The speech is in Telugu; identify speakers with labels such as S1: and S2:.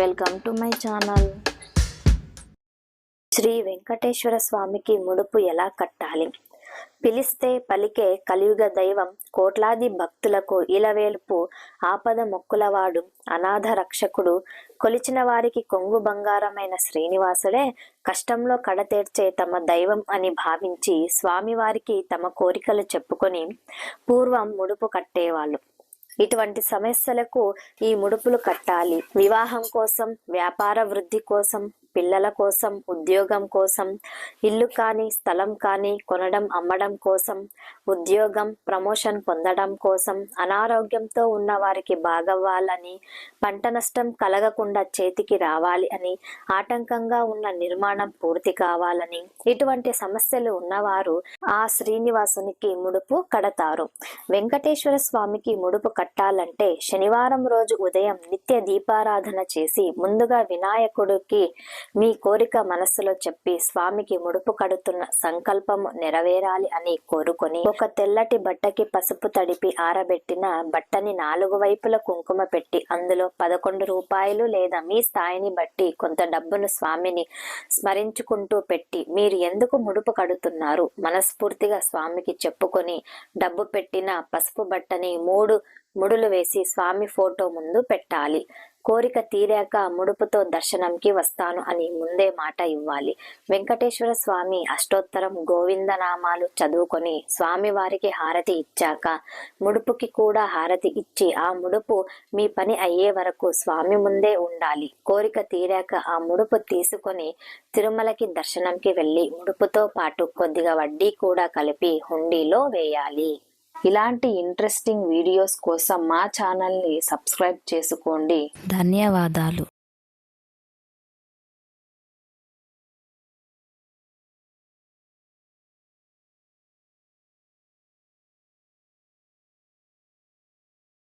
S1: Welcome to my channel. Shri Venkateswara స్వామికి ముడుపు ఎలా కట్టాలి? పిలిస్తే పలికే కలియుగ దైవం, కోట్లాది భక్తులకు ఇలవేల్పు, ఆపద మొక్కులవాడు, అనాథ రక్షకుడు, కొలిచిన వారికి కొంగు బంగారమైన శ్రీనివాసుడే కష్టంలో కడతేర్చే తమ దైవం అని భావించి స్వామివారికి తమ కోరికలు చెప్పుకొని పూర్వం ముడుపు కట్టేవాళ్ళు. ఇటువంటి సమస్యలకు ఈ ముడుపులు కట్టాలి. వివాహం కోసం, వ్యాపార వృద్ధి కోసం, పిల్లల కోసం, ఉద్యోగం కోసం, ఇల్లు కానీ స్థలం కానీ కొనడం అమ్మడం కోసం, ఉద్యోగం ప్రమోషన్ పొందడం కోసం, అనారోగ్యంతో ఉన్న వారికి బాగవ్వాలని, పంట నష్టం కలగకుండా చేతికి రావాలి అని, ఆటంకంగా ఉన్న నిర్మాణం పూర్తి కావాలని, ఇటువంటి సమస్యలు ఉన్నవారు ఆ శ్రీనివాసునికి ముడుపు కడతారు. వెంకటేశ్వర స్వామికి ముడుపు కట్టాలంటే శనివారం రోజు ఉదయం నిత్య దీపారాధన చేసి ముందుగా వినాయకుడికి మీ కోరిక మనస్సులో చెప్పి స్వామికి ముడుపు కడుతున్న సంకల్పము నెరవేరాలి అని కోరుకొని ఒక తెల్లటి బట్టకి పసుపు తడిపి ఆరబెట్టిన బట్టని 4 వైపుల కుంకుమ పెట్టి అందులో 11 రూపాయలు లేదా మీ స్థాయిని బట్టి కొంత డబ్బును స్వామిని స్మరించుకుంటూ పెట్టి మీరు ఎందుకు ముడుపు కడుతున్నారు మనస్ఫూర్తిగా స్వామికి చెప్పుకొని డబ్బు పెట్టిన పసుపు బట్టని 3 ముడులు వేసి స్వామి ఫోటో ముందు పెట్టాలి. కోరిక తీరాక ముడుపుతో దర్శనంకి వస్తాను అని ముందే మాట ఇవ్వాలి. వెంకటేశ్వర స్వామి అష్టోత్తరం గోవిందనామాలు చదువుకొని స్వామి వారికి హారతి ఇచ్చాక ముడుపుకి కూడా హారతి ఇచ్చి ఆ ముడుపు మీ పని అయ్యే వరకు స్వామి ముందే ఉండాలి. కోరిక తీరాక ఆ ముడుపు తీసుకొని తిరుమలకి దర్శనంకి వెళ్ళి ముడుపుతో పాటు కొద్దిగా వడ్డీ కూడా కలిపి హుండీలో వేయాలి. ఇలాంటి ఇంట్రెస్టింగ్ వీడియోస్ కోసం మా ఛానల్ని సబ్స్క్రైబ్ చేసుకోండి.
S2: ధన్యవాదాలు.